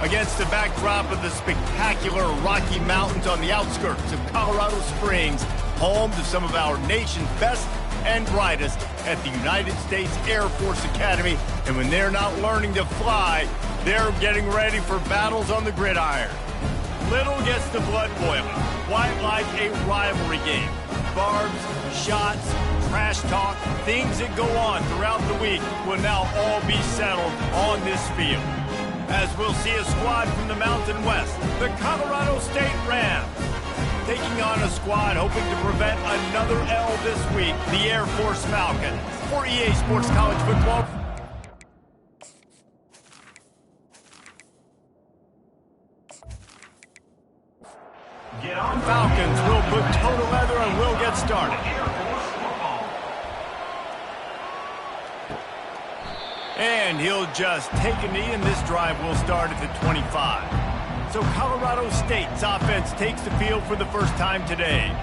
Against the backdrop of the spectacular Rocky Mountains on the outskirts of Colorado Springs, home to some of our nation's best and brightest at the United States Air Force Academy. And when they're not learning to fly, they're getting ready for battles on the gridiron. Little gets the blood boiling, quite like a rivalry game. Barbs, shots, trash talk, things that go on throughout the week will now all be settled on this field. As we'll see a squad from the Mountain West, the Colorado State Rams, taking on a squad hoping to prevent another L this week, the Air Force Falcons. For EA Sports College Football. Get on. Falcons will put total leather and will get started. And he'll just take a knee, and this drive will start at the 25. So Colorado State's offense takes the field for the first time today.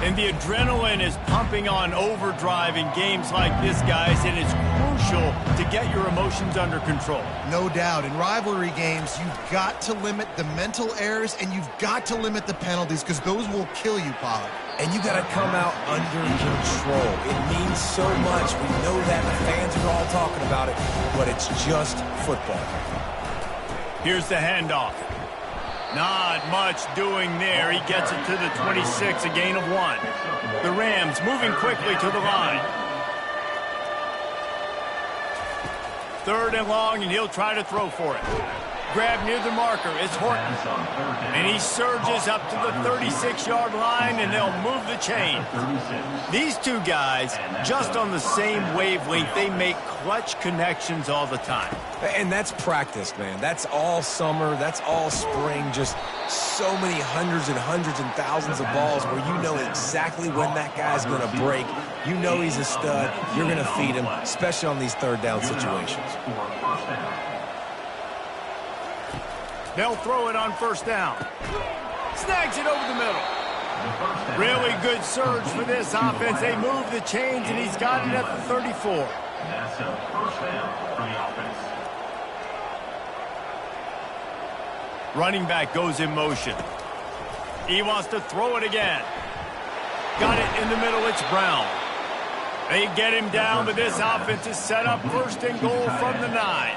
And the adrenaline is pumping on overdrive in games like this, guys, and it's crucial to get your emotions under control. No doubt. In rivalry games, you've got to limit the mental errors, and you've got to limit the penalties, because those will kill you, Pollard. And you got to come out under control. It means so much. We know that. The fans are all talking about it, but it's just football. Here's the handoff. Not much doing there. He gets it to the 26, a gain of 1. The Rams moving quickly to the line. 3rd and long, and he'll try to throw for it. Grab near the marker is Horton. And he surges up to the 36-yard line, and they'll move the chain. These two guys, just on the same wavelength, they make clutch connections all the time. And that's practice, man. That's all summer. That's all spring. Just so many hundreds and thousands of balls where you know exactly when that guy's going to break. You know he's a stud. You're going to feed him, especially on these 3rd down situations. They'll throw it on 1st down. Snags it over the middle. Really good surge for this offense. They move the chains, and he's got it at the 34. That's a 1st down for the offense. Running back goes in motion. He wants to throw it again. Got it in the middle. It's Brown. They get him down, but this offense is set up 1st and goal from the 9.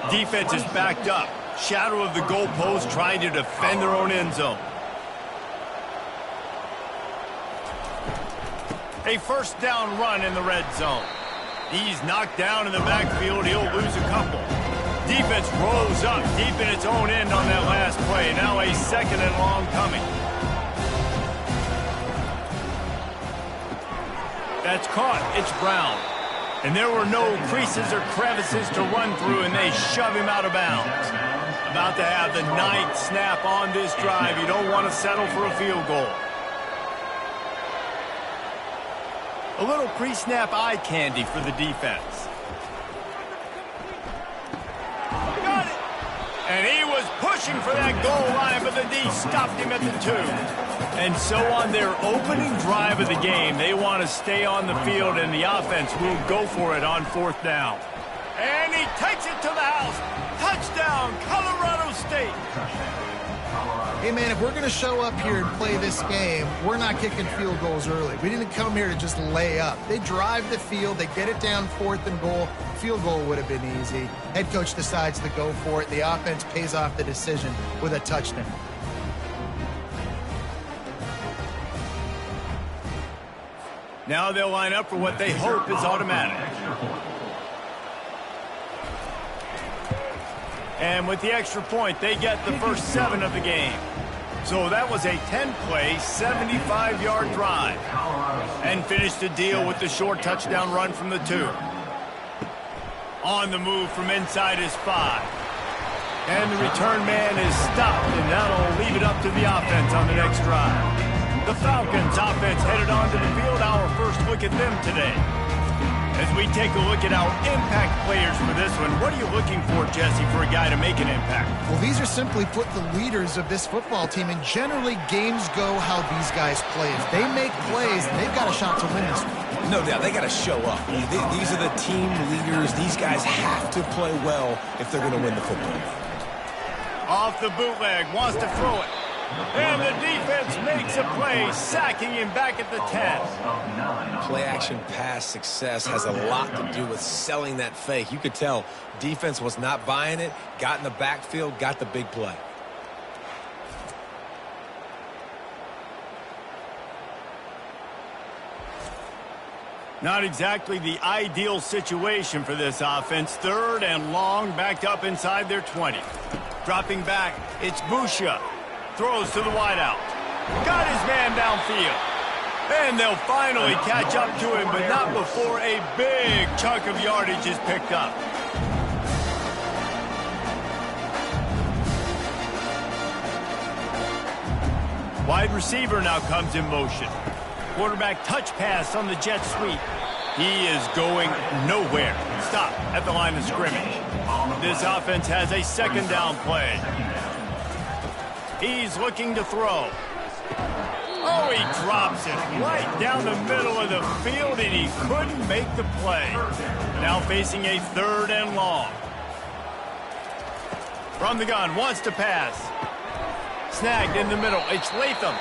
Defense is backed up. Shadow of the goalpost, trying to defend their own end zone. A 1st down run in the red zone. He's knocked down in the backfield. He'll lose a couple. Defense rolls up deep in its own end on that last play. Now a 2nd and long coming. That's caught. It's Brown. And there were no creases or crevices to run through, and they shove him out of bounds. About to have the 9th snap on this drive. You don't want to settle for a field goal. A little pre-snap eye candy for the defense. Got it! And he was pushing for that goal line, but the D stopped him at the 2. And so on their opening drive of the game, they want to stay on the field, and the offense will go for it on 4th down. And he takes it to the house. Touchdown, Colorado State. Hey, man, if we're going to show up here and play this game, we're not kicking field goals early. We didn't come here to just lay up. They drive the field. They get it down 4th and goal. Field goal would have been easy. Head coach decides to go for it. The offense pays off the decision with a touchdown. Now they'll line up for what they hope is automatic. And with the extra point, they get the first 7 of the game. So that was a 10-play, 75-yard drive. And finished the deal with the short touchdown run from the 2. On the move from inside his 5. And the return man is stopped, and that'll leave it up to the offense on the next drive. The Falcons offense headed onto the field. Our first look at them today. As we take a look at our impact players for this one, what are you looking for, Jesse, for a guy to make an impact? Well, these are simply put the leaders of this football team, and generally games go how these guys play. If they make plays, they've got a shot to win this one. No doubt, they got to show up. These are the team leaders. These guys have to play well if they're going to win the football game. Off the bootleg, wants to throw it. And the defense makes a play, sacking him back at the 10. Play-action pass success has a lot to do with selling that fake. You could tell defense was not buying it, got in the backfield, got the big play. Not exactly the ideal situation for this offense. 3rd and long, backed up inside their 20. Dropping back, it's Busha. Throws to the wideout. Got his man downfield. And they'll finally catch up to him, but not before a big chunk of yardage is picked up. Wide receiver now comes in motion. Quarterback touch pass on the jet sweep. He is going nowhere. Stop at the line of scrimmage. This offense has a 2nd down play. He's looking to throw. Oh, he drops it right down the middle of the field, and he couldn't make the play. Now facing a 3rd and long. From the gun, wants to pass. Snagged in the middle. It's Latham.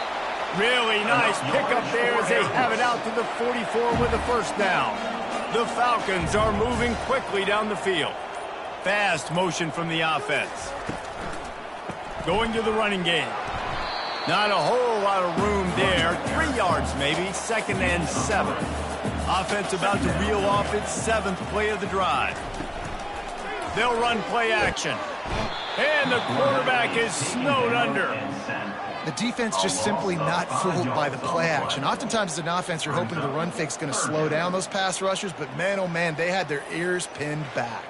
Really nice pickup there as they have it out to the 44 with a 1st down. The Falcons are moving quickly down the field. Fast motion from the offense. Going to the running game. Not a whole lot of room there. 3 yards maybe. 2nd and 7. Offense about to reel off its 7th play of the drive. They'll run play action. And the quarterback is snowed under. The defense just simply not fooled by the play action. Oftentimes as an offense, you're hoping the run fake's going to slow down those pass rushers, but man, oh man, they had their ears pinned back.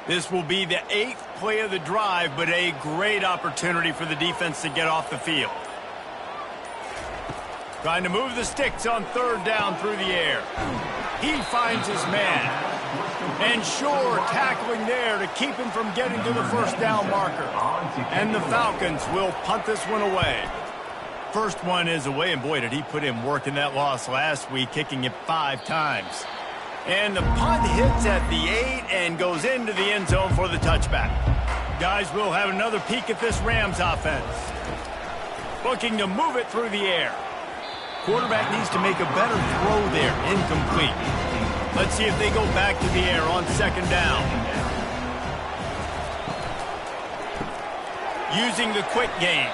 This will be the 8th play of the drive, but a great opportunity for the defense to get off the field. Trying to move the sticks on 3rd down through the air. He finds his man. And Shore tackling there to keep him from getting to the 1st down marker. And the Falcons will punt this one away. First one is away, and boy, did he put in work in that loss last week, kicking it 5 times. And the punt hits at the 8 and goes into the end zone for the touchback. Guys, we'll have another peek at this Rams offense. Looking to move it through the air. Quarterback needs to make a better throw there. Incomplete. Let's see if they go back to the air on 2nd down. Using the quick game.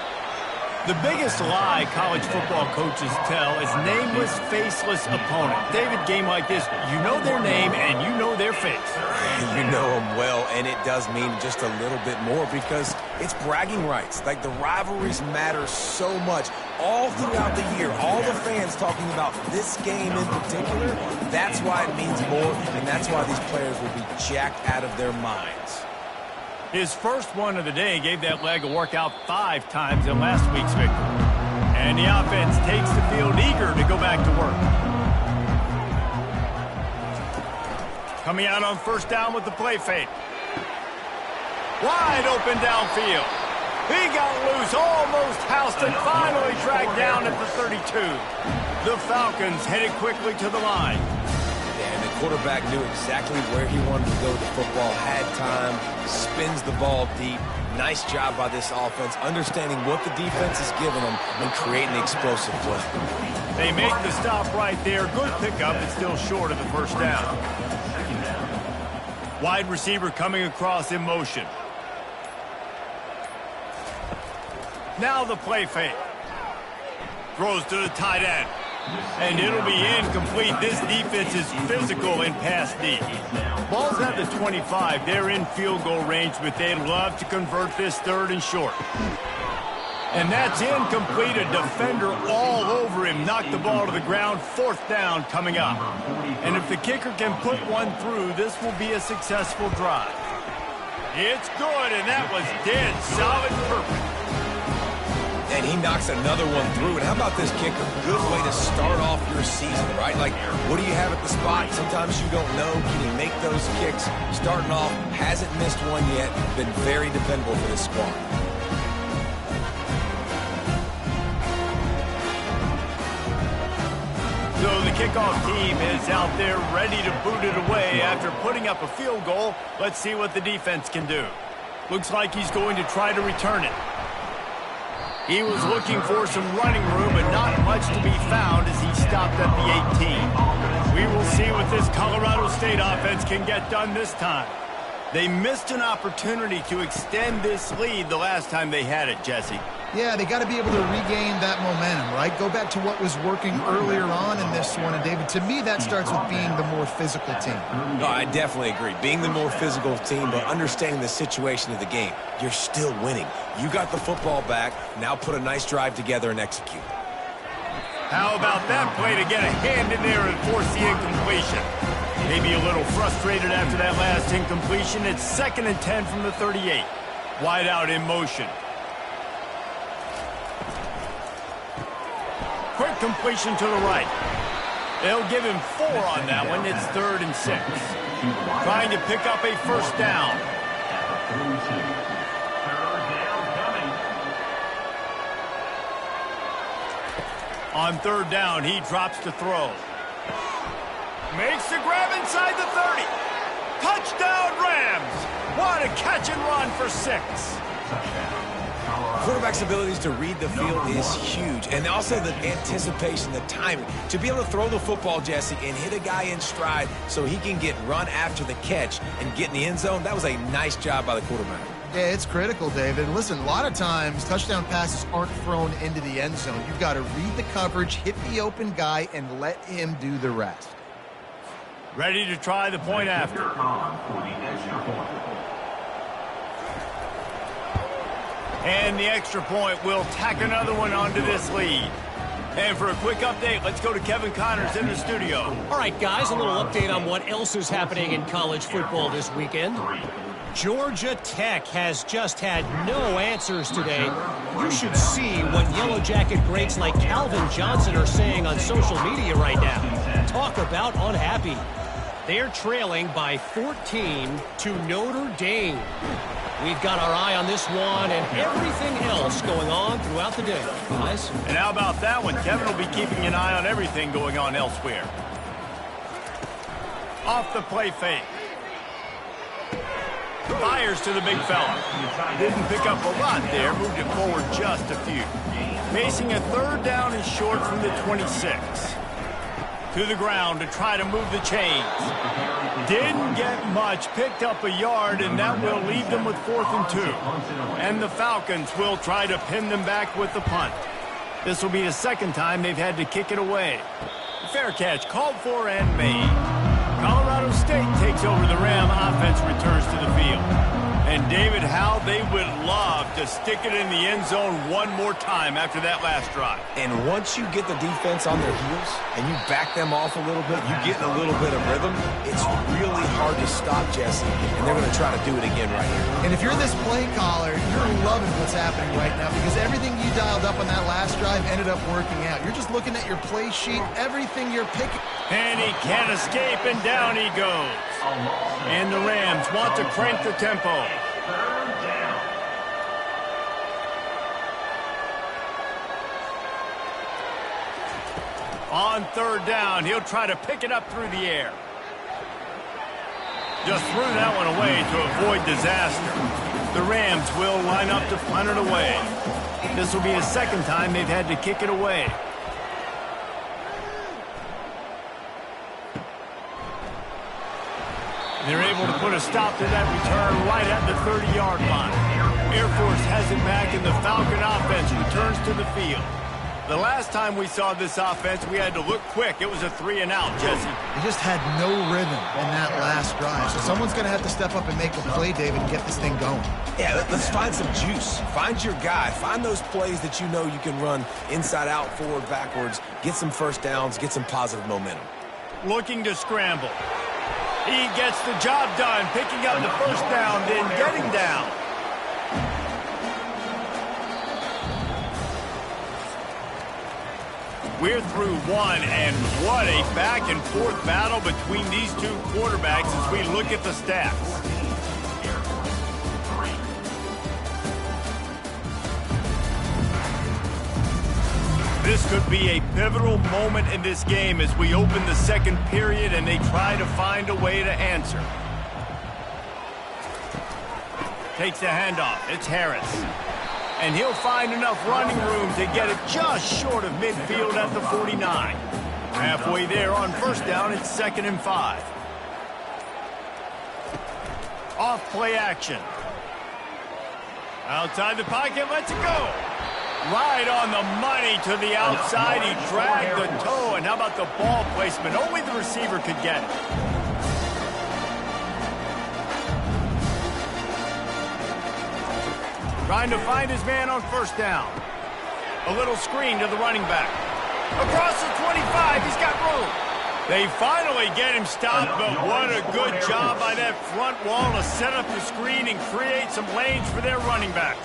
The biggest lie college football coaches tell is nameless, faceless opponent. David, game like this, you know their name and you know their face. You know them well, and it does mean just a little bit more because it's bragging rights. Like, the rivalries matter so much. All throughout the year, all the fans talking about this game in particular, that's why it means more, and that's why these players will be jacked out of their minds. His first one of the day gave that leg a workout 5 times in last week's victory. And the offense takes the field eager to go back to work. Coming out on 1st down with the play fake. Wide open downfield. He got loose, almost housed and finally dragged down at the 32. The Falcons headed quickly to the line. And the quarterback knew exactly where he wanted to go with the football, had time, spins the ball deep. Nice job by this offense, understanding what the defense is giving them and creating the explosive play. They make the stop right there. Good pickup, but still short of the 1st down. Wide receiver coming across in motion. Now the play fake. Throws to the tight end. And it'll be incomplete. This defense is physical in pass deep. Ball's at the 25. They're in field goal range, but they'd love to convert this 3rd and short. And that's incomplete. A defender all over him. Knocked the ball to the ground. 4th down coming up. And if the kicker can put one through, this will be a successful drive. It's good, and that was dead solid perfect. And he knocks another one through. And how about this kicker? Good way to start off your season, right? Like, what do you have at the spot? Sometimes you don't know. Can he make those kicks? Starting off, hasn't missed one yet. Been very dependable for this squad. So the kickoff team is out there ready to boot it away after putting up a field goal. Let's see what the defense can do. Looks like he's going to try to return it. He was looking for some running room, but not much to be found as he stopped at the 18. We will see what this Colorado State offense can get done this time. They missed an opportunity to extend this lead the last time they had it, Jesse. Yeah, they got to be able to regain that momentum, right? Go back to what was working earlier on in this one. And, David, to me, that starts with being the more physical team. No, I definitely agree. Being the more physical team, but understanding the situation of the game. You're still winning. You got the football back. Now put a nice drive together and execute. How about that play to get a hand in there and force the incompletion? Maybe a little frustrated after that last incompletion. It's 2nd and 10 from the 38. Wide out in motion. Quick completion to the right. They'll give him 4 on that one. It's 3rd and 6. Trying to pick up a first down. On 3rd down, he drops to throw. Makes the grab inside the 30. Touchdown, Rams. What a catch and run for 6. Quarterback's abilities to read the field is huge. And also the anticipation, the timing. To be able to throw the football, Jesse, and hit a guy in stride so he can get run after the catch and get in the end zone, that was a nice job by the quarterback. Yeah, it's critical, David. Listen, a lot of times touchdown passes aren't thrown into the end zone. You've got to read the coverage, hit the open guy, and let him do the rest. Ready to try the point after. And the extra point will tack another one onto this lead. And for a quick update, let's go to Kevin Connors in the studio. All right, guys, a little update on what else is happening in college football this weekend. Georgia Tech has just had no answers today. You should see what Yellow Jacket greats like Calvin Johnson are saying on social media right now. Talk about unhappy. They're trailing by 14 to Notre Dame. We've got our eye on this one and everything else going on throughout the day, guys. And how about that one? Kevin will be keeping an eye on everything going on elsewhere. Off the play fake. Fires to the big fella. Didn't pick up a lot there. Moved it forward just a few. Facing a 3rd down and short from the 26. To the ground to try to move the chains. Didn't get much. Picked up a yard, and that will leave them with 4th and 2. And the Falcons will try to pin them back with the punt. This will be the 2nd time they've had to kick it away. Fair catch called for and made. Colorado State takes over the Ram. Offense returns to the field. And David, how they would love to stick it in the end zone one more time after that last drive. And once you get the defense on their heels and you back them off a little bit, you get in a little bit of rhythm, it's really hard to stop, Jesse, and they're going to try to do it again right here. And if you're this play caller, you're loving what's happening right now because everything you dialed up on that last drive ended up working out. You're just looking at your play sheet, everything you're picking. And he can't escape, and down he goes. And the Rams want to crank the tempo. On 3rd down, he'll try to pick it up through the air. Just threw that one away to avoid disaster. The Rams will line up to punt it away. This will be the 2nd time they've had to kick it away. They're able to put a stop to that return right at the 30-yard line. Air Force has it back, and the Falcon offense returns to the field. The last time we saw this offense, we had to look quick. It was a 3-and-out, Jesse. They just had no rhythm in that last drive. So someone's going to have to step up and make a play, David, and get this thing going. Yeah, let's find some juice. Find your guy. Find those plays that you know you can run inside out, forward, backwards. Get some first downs. Get some positive momentum. Looking to scramble. He gets the job done, picking up the first down, then getting down. We're through one, and what a back-and-forth battle between these two quarterbacks as we look at the stats. This could be a pivotal moment in this game as we open the second period and they try to find a way to answer. Takes the handoff. It's Harris. And he'll find enough running room to get it just short of midfield at the 49. Halfway there on first down, it's 2nd and 5. Off play action. Outside the pocket, lets it go. Right on the money to the outside. He dragged the toe. And how about the ball placement? Only the receiver could get it. Trying to find his man on first down. A little screen to the running back. Across the 25, he's got room. They finally get him stopped, but what a good job by that front wall to set up the screen and create some lanes for their running back.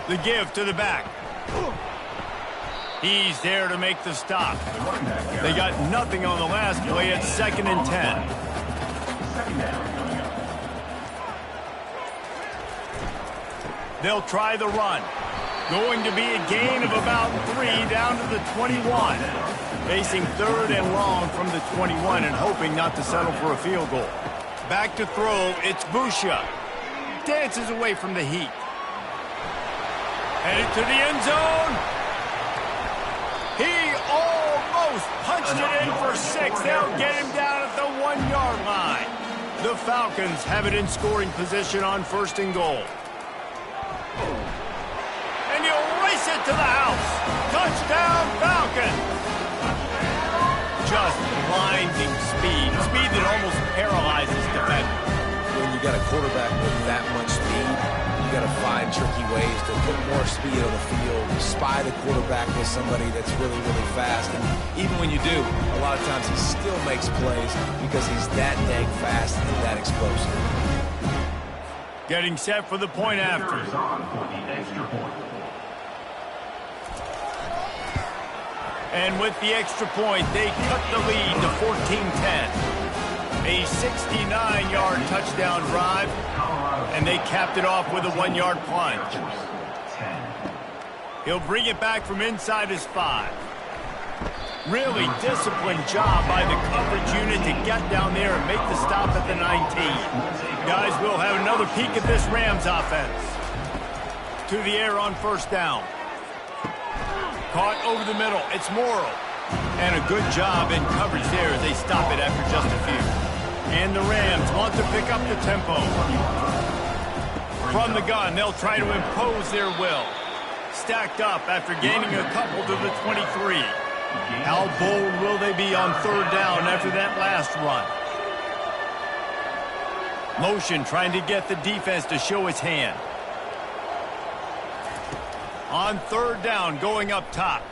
The give to the back. He's there to make the stop. They got nothing on the last play at 2nd and 10. They'll try the run. Going to be a gain of about 3 down to the 21. Facing 3rd and long from the 21 and hoping not to settle for a field goal. Back to throw, it's Busha. Dances away from the heat. Headed to the end zone. He almost punched it in for 6. They'll get him down at the 1-yard line. The Falcons have it in scoring position on 1st and goal. And he'll race it to the house. Touchdown, Falcons. Just blinding speed. Speed that almost paralyzes defenders. When you got a quarterback with that much speed, you got to find tricky ways to put more speed on the field, spy the quarterback with somebody that's really, really fast. And even when you do, a lot of times he still makes plays because he's that dang fast and that explosive. Getting set for the point after. And with the extra point, they cut the lead to 14-10. A 69-yard touchdown drive, and they capped it off with a 1-yard plunge. He'll bring it back from inside his 5. Really disciplined job by the coverage unit to get down there and make the stop at the 19. Guys, we'll have another peek at this Rams offense. To the air on first down. Caught over the middle. It's Morrow. And a good job in coverage there as they stop it after just a few. And the Rams want to pick up the tempo. From the gun, they'll try to impose their will. Stacked up after gaining a couple to the 23. How bold will they be on 3rd down after that last run? Motion trying to get the defense to show his hand. On 3rd down, going up top.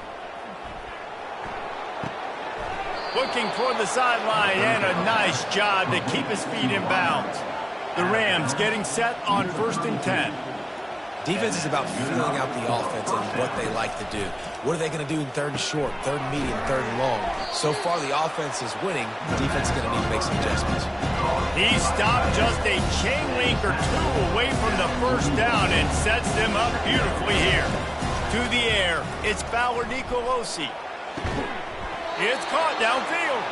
Looking toward the sideline, and a nice job to keep his feet in bounds. The Rams getting set on 1st and 10. Defense is about feeling out the offense and what they like to do. What are they going to do in 3rd and short, 3rd and medium, 3rd and long? So far, the offense is winning. Defense is going to need to make some adjustments. He stopped just a chain link or 2 away from the 1st down and sets them up beautifully here. To the air, it's Bauer Nicolosi. It's caught downfield.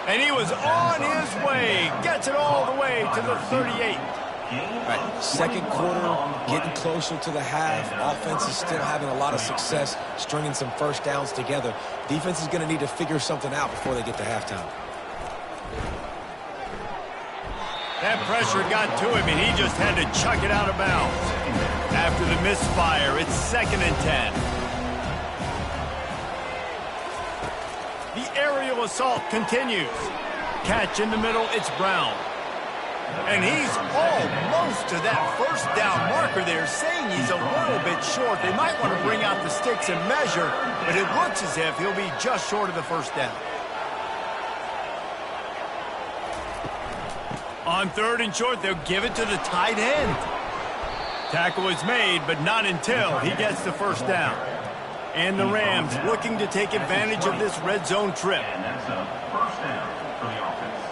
And he was on his way. Gets it all the way to the 38. Right. 2nd quarter, getting closer to the half. Offense is still having a lot of success stringing some 1st downs together. Defense is going to need to figure something out before they get to halftime. That pressure got to him, and he just had to chuck it out of bounds. After the misfire, it's 2nd and 10. The aerial assault continues. Catch in the middle, it's Brown. And he's almost to that 1st down marker there, saying he's a little bit short. They might want to bring out the sticks and measure, but it looks as if he'll be just short of the 1st down. On 3rd and short, they'll give it to the tight end. Tackle is made, but not until he gets the 1st down. And the Rams looking to take advantage of this red zone trip. And that's a 1st down for the offense.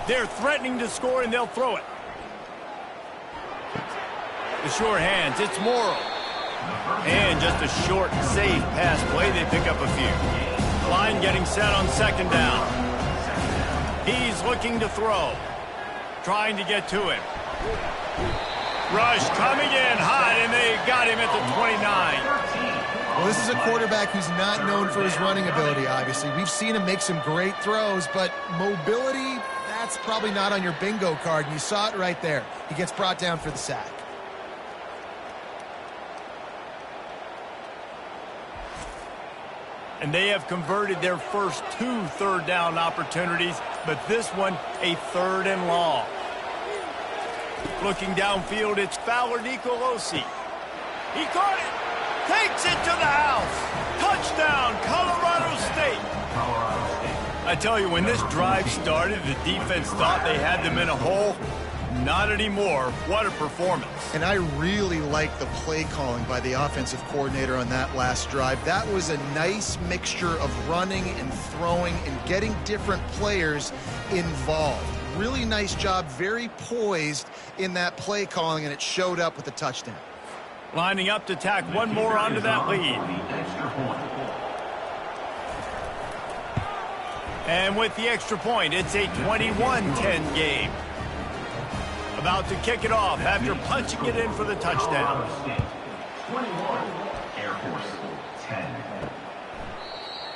They're threatening to score, and they'll throw it. The short hands, it's Morrow. And just a short, safe pass play, they pick up a few. Line getting set on second down. He's looking to throw. Trying to get to him. Rush coming in hot, and they got him at the 29. Well, this is a quarterback who's not known for his running ability, obviously. We've seen him make some great throws, but mobility, that's probably not on your bingo card, and you saw it right there. He gets brought down for the sack. And they have converted their first 2 third-down opportunities, but this one a 3rd and long. Looking downfield, it's Fowler Nicolosi. He caught it. Takes it to the house. Touchdown, Colorado State. I tell you, when this drive started, the defense thought they had them in a hole. Not anymore. What a performance. And I really like the play calling by the offensive coordinator on that last drive. That was a nice mixture of running and throwing and getting different players involved. Really nice job, very poised in that play calling, and it showed up with a touchdown. Lining up to tack one more onto that lead. And with the extra point, it's a 21-10 game. About to kick it off after punching it in for the touchdown. 21, Air Force 10.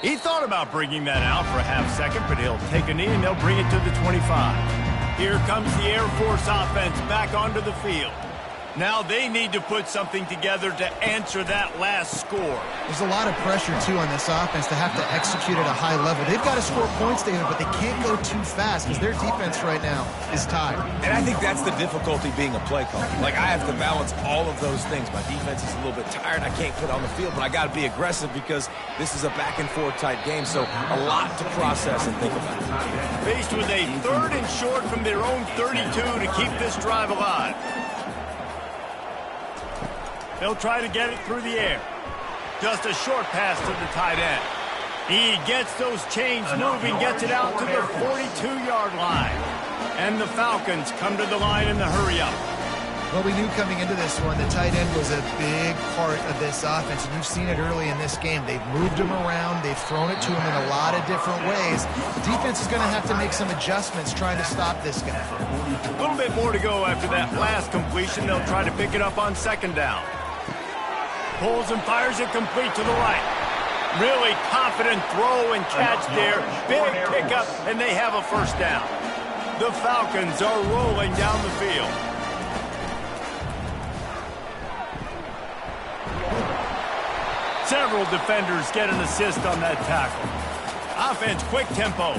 He thought about bringing that out for a half second, but he'll take a knee and they'll bring it to the 25. Here comes the Air Force offense back onto the field. Now they need to put something together to answer that last score. There's a lot of pressure, too, on this offense to have to execute at a high level. They've got to score points, David, but they can't go too fast because their defense right now is tired. And I think that's the difficulty being a play caller. Like, I have to balance all of those things. My defense is a little bit tired. I can't get on the field, but I got to be aggressive because this is a back-and-forth type game, so a lot to process and think about. Faced with a 3rd and short from their own 32 to keep this drive alive. They'll try to get it through the air. Just a short pass to the tight end. He gets those chains moving, gets it out to the 42-yard line. And the Falcons come to the line in the hurry-up. Well, we knew coming into this one, the tight end was a big part of this offense, and you've seen it early in this game. They've moved him around. They've thrown it to him in a lot of different ways. The defense is going to have to make some adjustments trying to stop this guy. A little bit more to go after that last completion. They'll try to pick it up on second down. Pulls and fires it complete to the right. Really confident throw and catch there. Big pickup, and they have a first down. The Falcons are rolling down the field. Several defenders get an assist on that tackle. Offense, quick tempo.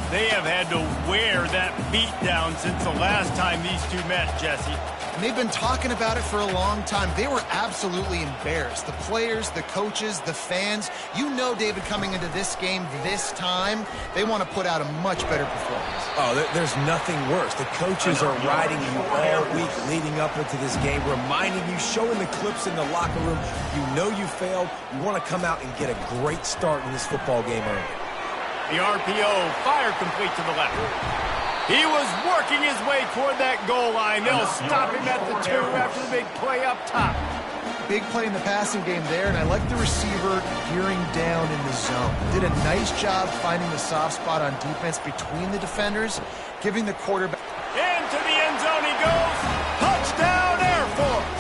They have had to wear that beat down since the last time these two met, Jesse. And they've been talking about it for a long time. They were absolutely embarrassed. The players, the coaches, the fans. You know, David, coming into this game this time, they want to put out a much better performance. Oh, there's nothing worse. The coaches are riding you all week leading up into this game, reminding you, showing the clips in the locker room. You know you failed. You want to come out and get a great start in this football game early. The RPO, fire complete to the left. He was working his way toward that goal line. They'll stop him at the 2 after the big play up top. Big play in the passing game there, and I like the receiver gearing down in the zone. Did a nice job finding the soft spot on defense between the defenders, giving the quarterback. Into the end zone he goes. Touchdown, Air Force.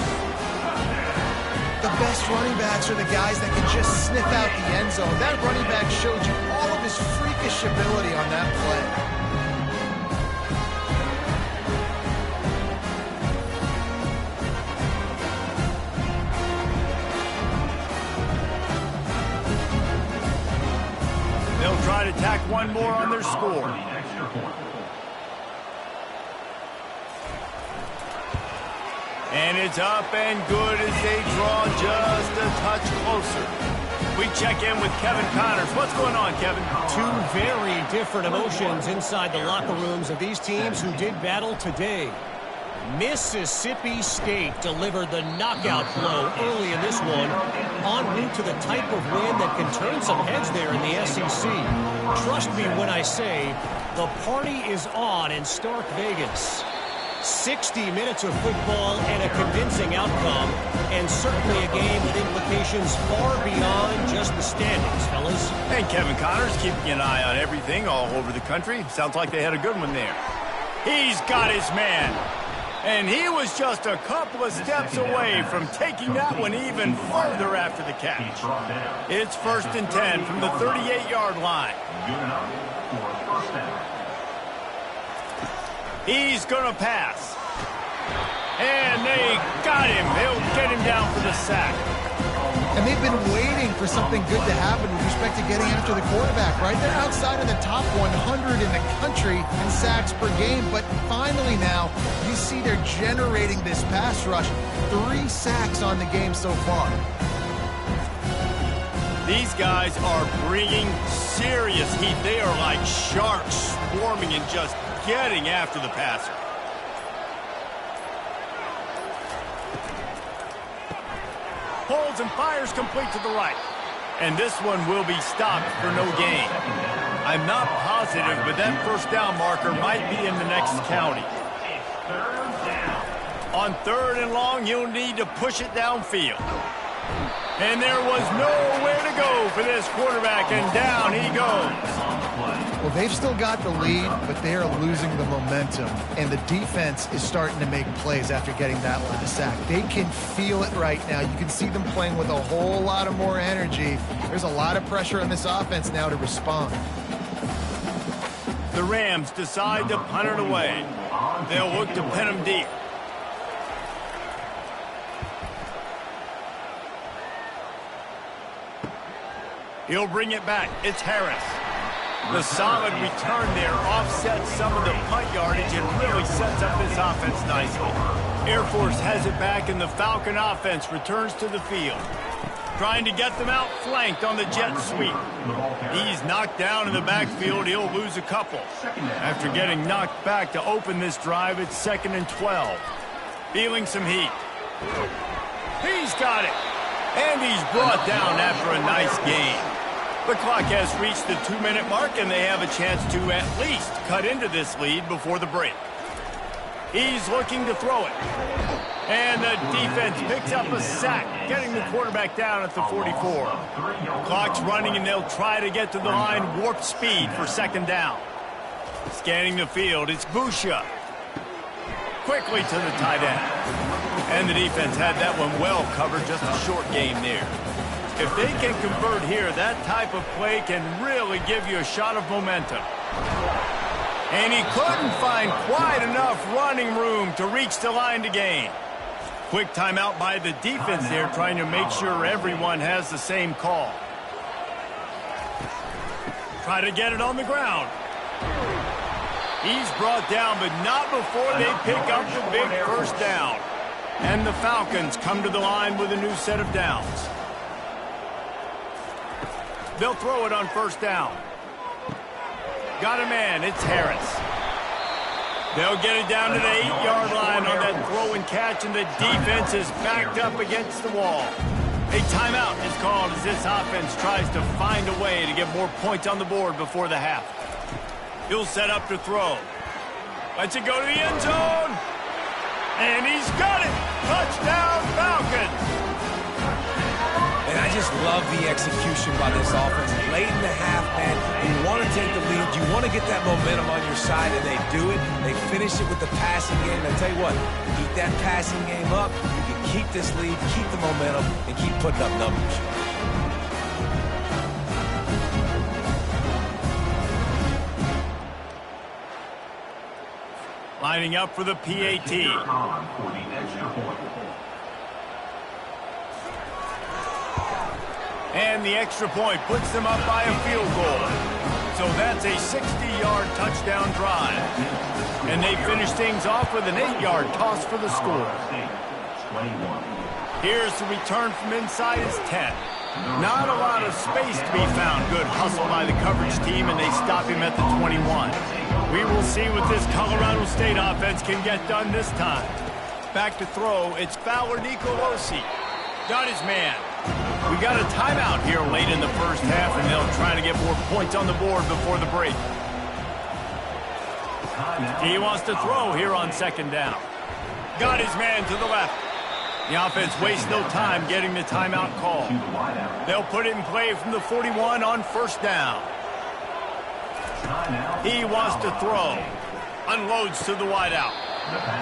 The best running backs are the guys that can just sniff out the end zone. That running back showed you all of his freakish ability on that play. They'll try to tack one more on their score. And it's up and good as they draw just a touch closer. We check in with Kevin Connors. What's going on, Kevin? Two very different emotions inside the locker rooms of these teams who did battle today. Mississippi State delivered the knockout blow early in this one, en route to the type of win that can turn some heads there in the SEC. Trust me when I say the party is on in Stark Vegas. 60 minutes of football and a convincing outcome, and certainly a game with implications far beyond just the standings, fellas. And Kevin Connors keeping an eye on everything all over the country. Sounds like they had a good one there. He's got his man. And he was just a couple of steps away from taking that one even further after the catch. It's 1st and 10 from the 38-yard line. He's going to pass. And they got him. They'll get him down for the sack. And they've been waiting for something good to happen with respect to getting after the quarterback, right? They're outside of the top 100 in the country in sacks per game, but finally now you see they're generating this pass rush. 3 sacks on the game so far. These guys are bringing serious heat. They are like sharks swarming and just getting after the passer. Holds and fires complete to the right. And this one will be stopped for no gain. I'm not positive, but that first down marker might be in the next county. On 3rd and long, you'll need to push it downfield. And there was nowhere to go for this quarterback, and down he goes. Well, they've still got the lead, but they are losing the momentum, and the defense is starting to make plays after getting that last sack. They can feel it right now. You can see them playing with a whole lot of more energy. There's a lot of pressure on this offense now to respond. The Rams decide to punt it away. They'll look to pin him deep. He'll bring it back. It's Harris. The solid return there offsets some of the punt yardage and really sets up this offense nicely. Air Force has it back, and the Falcon offense returns to the field. Trying to get them outflanked on the jet sweep. He's knocked down in the backfield. He'll lose a couple. After getting knocked back to open this drive, it's 2nd and 12. Feeling some heat. He's got it. And he's brought down after a nice gain. The clock has reached the 2-minute mark, and they have a chance to at least cut into this lead before the break. He's looking to throw it. And the defense picks up a sack, getting the quarterback down at the 44. Clock's running, and they'll try to get to the line warp speed for 2nd down. Scanning the field, it's Busha. Quickly to the tight end. And the defense had that one well covered, just a short game there. If they can convert here, that type of play can really give you a shot of momentum. And he couldn't find quite enough running room to reach the line to gain. Quick timeout by the defense there, trying to make sure everyone has the same call. Try to get it on the ground. He's brought down, but not before they pick up the big first down. And the Falcons come to the line with a new set of downs. They'll throw it on 1st down. Got a man. It's Harris. They'll get it down to the 8-yard line on that throw and catch, and the defense is backed up against the wall. A timeout is called as this offense tries to find a way to get more points on the board before the half. He'll set up to throw. Lets it go to the end zone. And he's got it. Touchdown, Falcons. And I just love the execution by this offense. Late in the half, man, you want to take the lead. You want to get that momentum on your side, and they do it. They finish it with the passing game. And I tell you what, keep that passing game up. You can keep this lead, keep the momentum, and keep putting up numbers. Lining up for the PAT. And the extra point puts them up by a field goal. So that's a 60-yard touchdown drive. And they finish things off with an 8-yard toss for the score. Here's the return from inside his 10. Not a lot of space to be found. Good hustle by the coverage team, and they stop him at the 21. We will see what this Colorado State offense can get done this time. Back to throw, it's Fowler Nicolosi. Got his man. We got a timeout here late in the first half, and they'll try to get more points on the board before the break. He wants to throw here on second down. Got his man to the left. The offense wastes no time getting the timeout call. They'll put it in play from the 41 on first down. He wants to throw. Unloads to the wideout.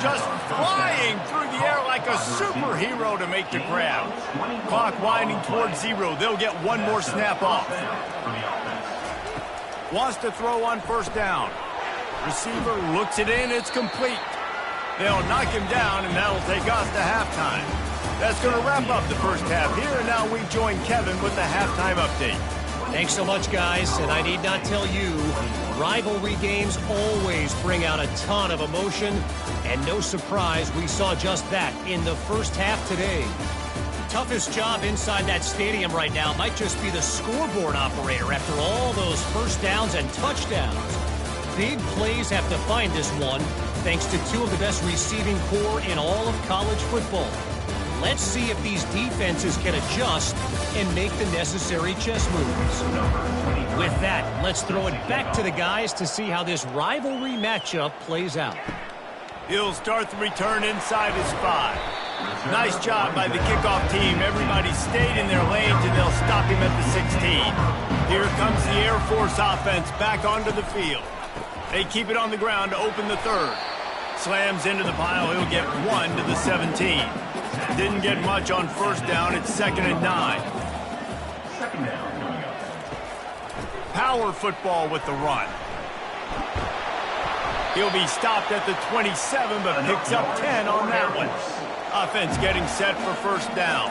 Just flying through the air like a superhero to make the grab. Clock winding towards 0. They'll get one more snap off. Wants to throw on first down. Receiver looks it in. It's complete. They'll knock him down, and that'll take us to halftime. That's going to wrap up the first half here, and now we join Kevin with the halftime update. Thanks so much, guys, and I need not tell you, rivalry games always bring out a ton of emotion, and no surprise we saw just that in the first half today. Toughest job inside that stadium right now might just be the scoreboard operator after all those first downs and touchdowns. Big plays have defined this one, thanks to two of the best receiving corps in all of college football. Let's see if these defenses can adjust and make the necessary chess moves. With that, let's throw it back to the guys to see how this rivalry matchup plays out. He'll start the return inside his 5. Nice job by the kickoff team. Everybody stayed in their lanes, and they'll stop him at the 16. Here comes the Air Force offense back onto the field. They keep it on the ground to open the 3rd. Slams into the pile. He'll get 1 to the 17. Didn't get much on first down. It's 2nd and 9. Second down coming up. Power football with the run. He'll be stopped at the 27, but picks up 10 on that one. Offense getting set for first down.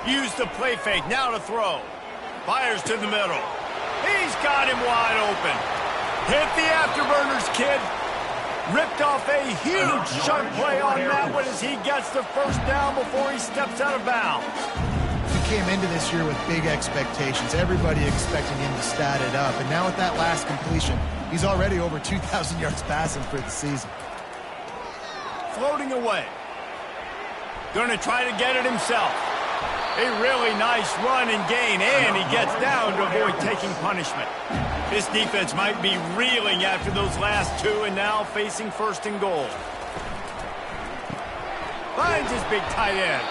Use the play fake. Now to throw. Fires to the middle. He's got him wide open. Hit the afterburners, kid. Ripped off a huge sharp play on that one as he gets the first down before he steps out of bounds. He came into this year with big expectations. Everybody expecting him to stat it up. And now with that last completion, he's already over 2,000 yards passing for the season. Floating away. Going to try to get it himself. A really nice run and gain, and he gets down to avoid taking punishment. This defense might be reeling after those last two and now facing 1st and goal. Finds his big tight end.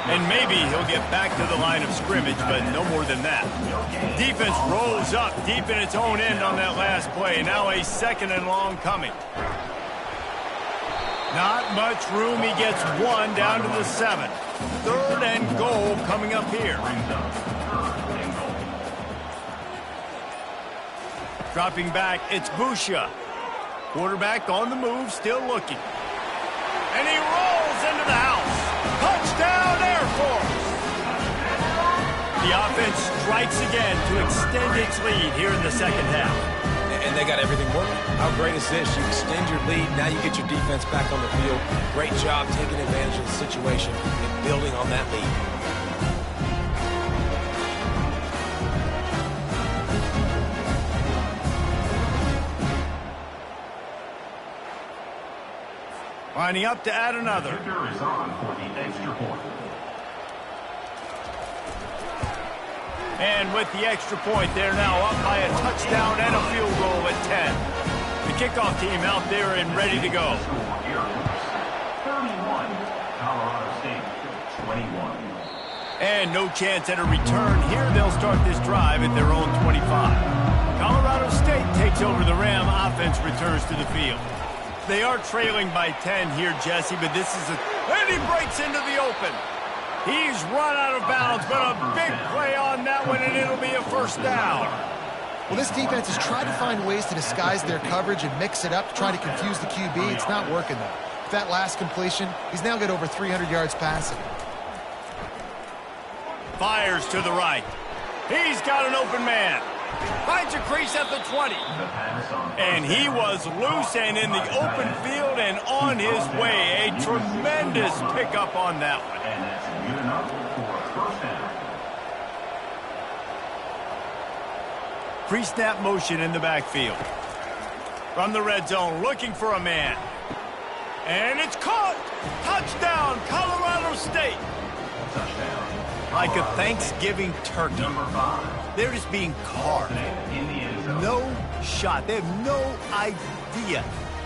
And maybe he'll get back to the line of scrimmage, but no more than that. Defense rolls up deep in its own end on that last play. Now a 2nd and long coming. Not much room. He gets 1 down to the 7. 3rd and goal coming up here. Dropping back, it's Busha. Quarterback on the move, still looking. And he rolls into the house. Touchdown, Air Force! The offense strikes again to extend its lead here in the second half. And they got everything working. How great is this? You extend your lead, now you get your defense back on the field. Great job taking advantage of the situation and building on that lead. Lining up to add another. Kicker is on for the extra point. And with the extra point, they're now up by a touchdown and a field goal at 10. The kickoff team out there and ready to go. 31, Colorado State, 21. And no chance at a return here. They'll start this drive at their own 25. Colorado State takes over the Ram. Offense returns to the field. They are trailing by 10 here, Jesse, but this is and he breaks into the open. He's run out of bounds, but a big play on that one, and it'll be a first down. Well, this defense has tried to find ways to disguise their coverage and mix it up to try to confuse the QB. It's not working, though. With that last completion, he's now got over 300 yards passing. Fires to the right. He's got an open man. Finds a crease at the 20. And he was loose and in the open field and on his way. A tremendous pickup on that one. And that's good enough for a first down. Pre-snap motion in the backfield. From the red zone, looking for a man. And it's caught! Touchdown, Colorado State! Touchdown. like a Thanksgiving turkey. They're just being carved. No shot. They have no idea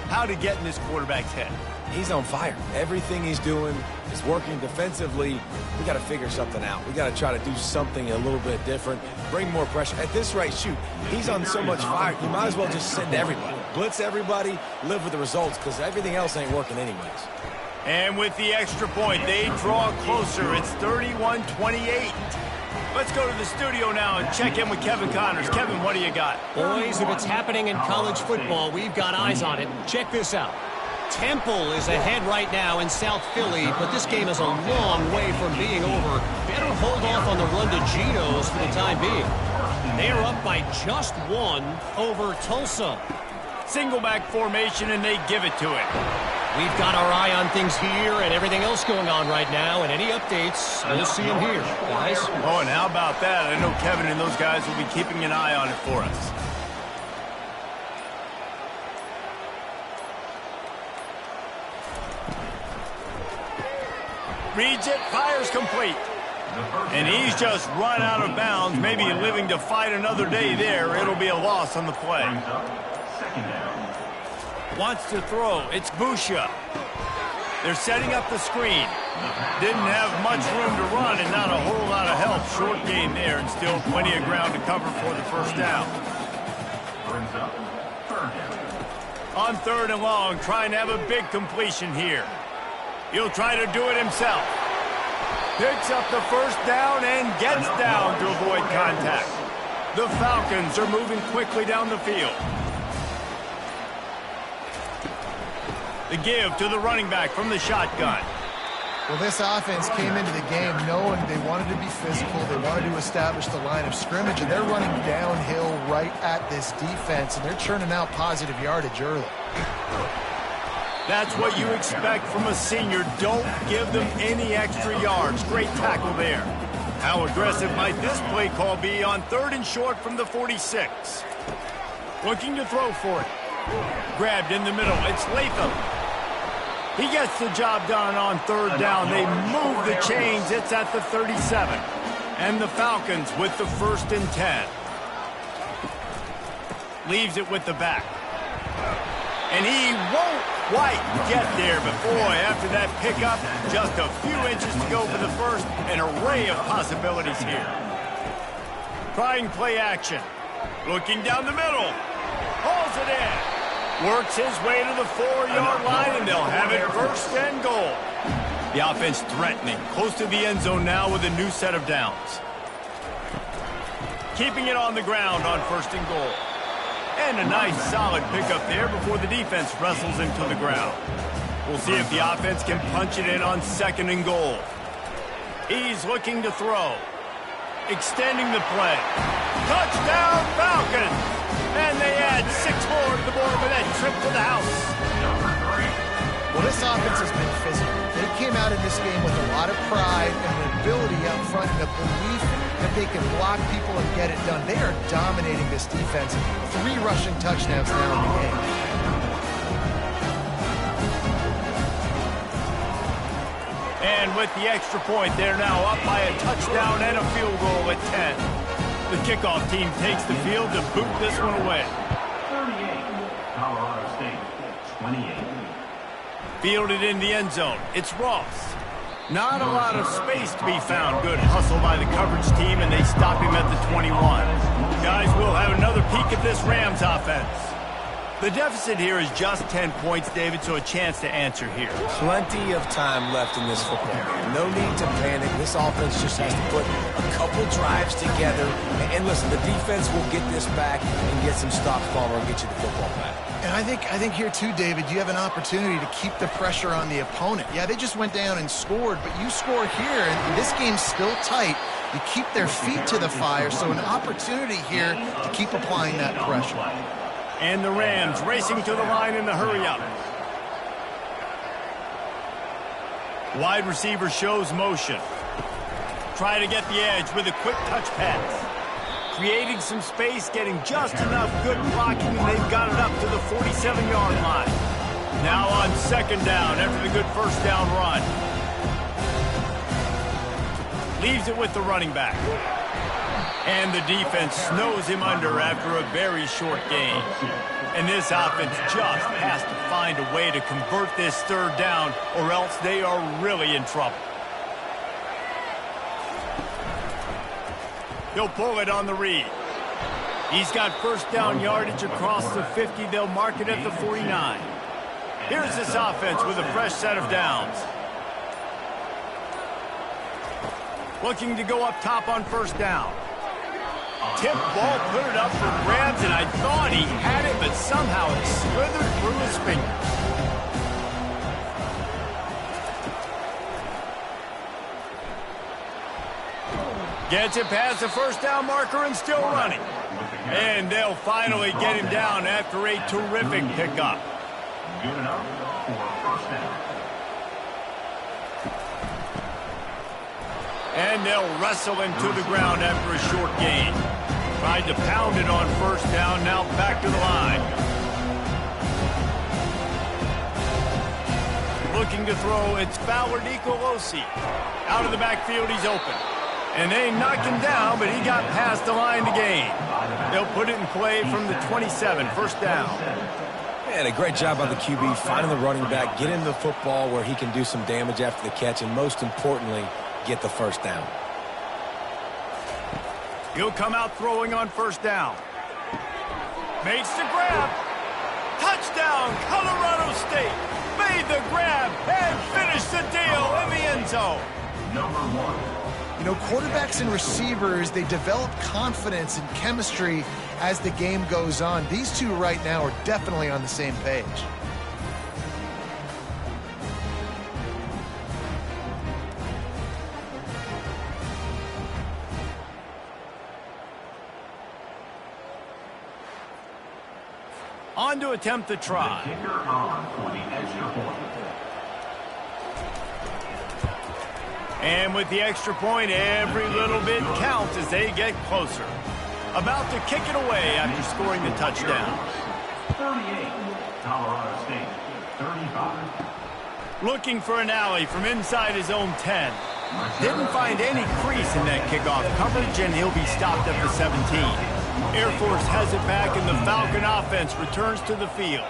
how to get in this quarterback's head. He's on fire. Everything he's doing is working defensively. We got to figure something out. We got to try to do something a little bit different, bring more pressure. At this rate, shoot, he's on so much fire, you might as well just send everybody. Blitz everybody, live with the results, because everything else ain't working anyways. And with the extra point, they draw closer. It's 31-28. Let's go to the studio now and check in with Kevin Connors. Kevin, what do you got? Boys, if it's happening in college football, we've got eyes on it. Check this out. Temple is ahead right now in South Philly, but this game is a long way from being over. Better hold off on the run to Geno's for the time being. They are up by just one over Tulsa. Single back formation, and they give it to it. We've got our eye on things here and everything else going on right now, and any updates, we'll see them here, guys. Oh, and how about that? I know Kevin and those guys will be keeping an eye on it for us. Reads it, fires complete. And he's just run out of bounds, maybe living to fight another day there. It'll be a loss on the play. Wants to throw. It's Busha. They're setting up the screen. Didn't have much room to run and not a whole lot of help. Short gain there and still plenty of ground to cover for the first down. On 3rd and long, trying to have a big completion here. He'll try to do it himself. Picks up the first down and gets down to avoid contact. The Falcons are moving quickly down the field. The give to the running back from the shotgun. Well, this offense came into the game knowing they wanted to be physical. They wanted to establish the line of scrimmage, and they're running downhill right at this defense, and they're churning out positive yardage early. That's what you expect from a senior. Don't give them any extra yards. Great tackle there. How aggressive might this play call be on 3rd and short from the 46? Looking to throw for it. Grabbed in the middle. It's Latham. He gets the job done on 3rd down. They move the chains. It's at the 37. And the Falcons with the 1st and 10. Leaves it with the back. And he won't quite get there, but boy, after that pickup, just a few inches to go for the first. An array of possibilities here. Trying play action. Looking down the middle. Hauls it in. Works his way to the 4-yard line, and they'll have it 1st and goal. The offense threatening. Close to the end zone now with a new set of downs. Keeping it on the ground on 1st and goal. And a nice solid pickup there before the defense wrestles him to the ground. We'll see if the offense can punch it in on 2nd and goal. He's looking to throw. Extending the play. Touchdown Falcons! And they add 6 more to the board with that trip to the house. Well, this offense has been physical. They came out in this game with a lot of pride and an ability up front and a belief that they can block people and get it done. They are dominating this defense. 3 rushing touchdowns now in the game. And with the extra point, they're now up by a touchdown and a field goal at 10. The kickoff team takes the field to boot this one away. 38, Colorado State, 28. Fielded in the end zone. It's Ross. Not a lot of space to be found. Good hustle by the coverage team, and they stop him at the 21. Guys, we'll have another peek at this Rams offense. The deficit here is just 10 points, David, so a chance to answer here. Plenty of time left in this football game. No need to panic. This offense just has to put a couple drives together. And listen, the defense will get this back and get some stops, Palmer, and get you the football back. And I think here too, David, you have an opportunity to keep the pressure on the opponent. Yeah, they just went down and scored, but you score here, and this game's still tight. You keep their feet to the fire, so an opportunity here to keep applying that pressure. And the Rams racing to the line in the hurry-up. Wide receiver shows motion. Try to get the edge with a quick touch pass. Creating some space, getting just enough good blocking, and they've got it up to the 47-yard line. Now on 2nd down after the good 1st down run. leaves it with the running back. And the defense snows him under after a very short gain. And this offense just has to find a way to convert this third down, or else they are really in trouble. He'll pull it on the read. He's got first down yardage across the 50. They'll mark it at the 49. Here's this offense with a fresh set of downs. Looking to go up top on first down. Tip ball, put it up for grabs, and I thought he had it, but somehow it slithered through his fingers. Gets it past the first down marker and still running. And they'll finally get him down after a terrific pickup. Good enough for first down. And they'll wrestle him to the ground after a short gain. Tried to pound it on first down, now back to the line. Looking to throw, it's Fowler Nicolosi. Out of the backfield, he's open. And they knocked him down, but he got past the line to gain. They'll put it in play from the 27, first down. And a great job by the QB, finding the running back, get him the football where he can do some damage after the catch, and most importantly, get the first down. He'll come out throwing on first down. Makes the grab. Touchdown, Colorado State. Made the grab and finished the deal in the end zone. Number 1. You know, quarterbacks and receivers, they develop confidence and chemistry as the game goes on. These two right now are definitely on the same page. On to attempt the try. The kicker on for the extra point. And with the extra point, every little bit counts as they get closer. About to kick it away after scoring the touchdown. 38, Colorado State, 35. Looking for an alley from inside his own 10. Didn't find any crease in that kickoff coverage, and he'll be stopped at the 17. Air Force has it back, and the Falcon offense returns to the field.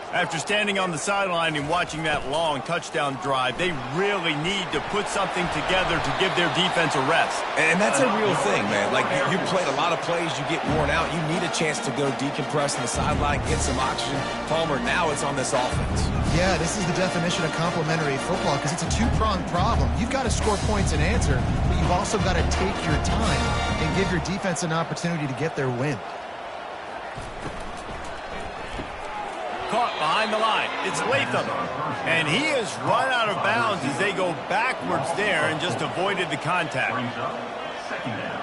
After standing on the sideline and watching that long touchdown drive, they really need to put something together to give their defense a rest. And that's a real thing, man. Like, you played a lot of plays, you get worn out, you need a chance to go decompress on the sideline, get some oxygen. Palmer, now it's on this offense. Yeah, this is the definition of complementary football because it's a two-pronged problem. You've got to score points and answer, but you've also got to take your time and give your defense an opportunity to get their win. Caught behind the line. It's Latham. And he is run out of bounds as they go backwards there and just avoided the contact. Brings up second down.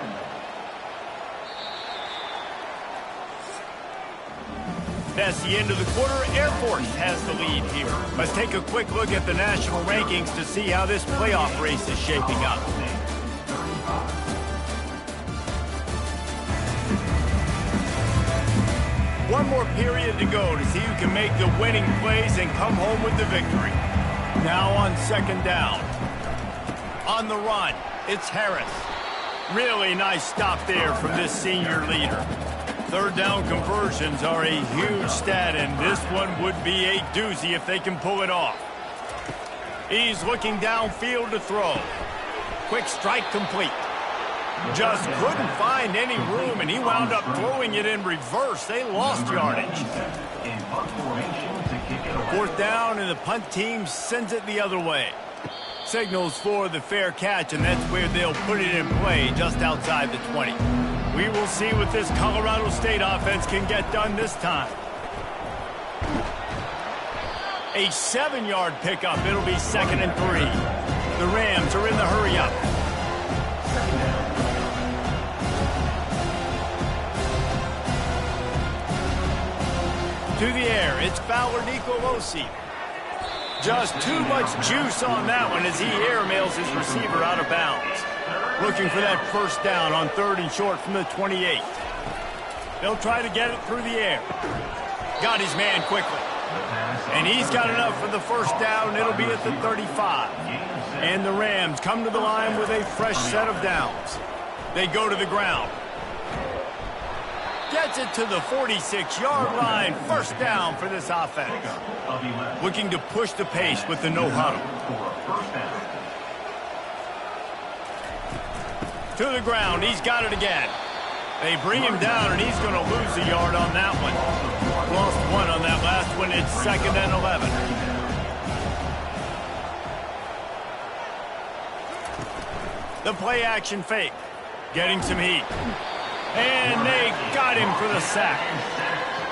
That's the end of the quarter. Air Force has the lead here. Let's take a quick look at the national rankings to see how this playoff race is shaping up. One more period to go to see who can make the winning plays and come home with the victory. Now on second down. On the run, it's Harris. Really nice stop there from this senior leader. Third down conversions are a huge stat, and this one would be a doozy if they can pull it off. He's looking downfield to throw. Quick strike complete. Just couldn't find any room, and he wound up throwing it in reverse. They lost yardage. Fourth down, and the punt team sends it the other way. Signals for the fair catch, and that's where they'll put it in play, just outside the 20. We will see what this Colorado State offense can get done this time. A 7-yard pickup. It'll be 2nd and 3. The Rams are in the hurry-up. To the air, it's Fowler Nicolosi. Just too much juice on that one as he airmails his receiver out of bounds. Looking for that first down on 3rd and short from the 28. They'll try to get it through the air. Got his man quickly. And he's got enough for the first down. It'll be at the 35. And the Rams come to the line with a fresh set of downs. They go to the ground. Gets it to the 46-yard line. First down for this offense. Looking to push the pace with the no-huddle. To the ground. He's got it again. They bring him down, and he's going to lose a yard on that one. Lost one on that last one. It's 2nd and 11. The play-action fake. Getting some heat. And they got him for the sack.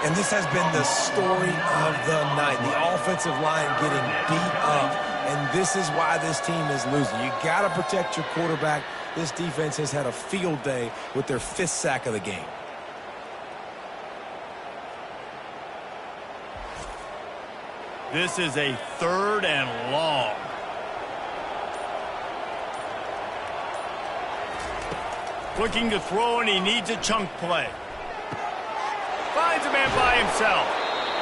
And this has been the story of the night. The offensive line getting beat up. And this is why this team is losing. You got to protect your quarterback. This defense has had a field day with their 5th sack of the game. This is a 3rd and long. Looking to throw, and he needs a chunk play. Finds a man by himself.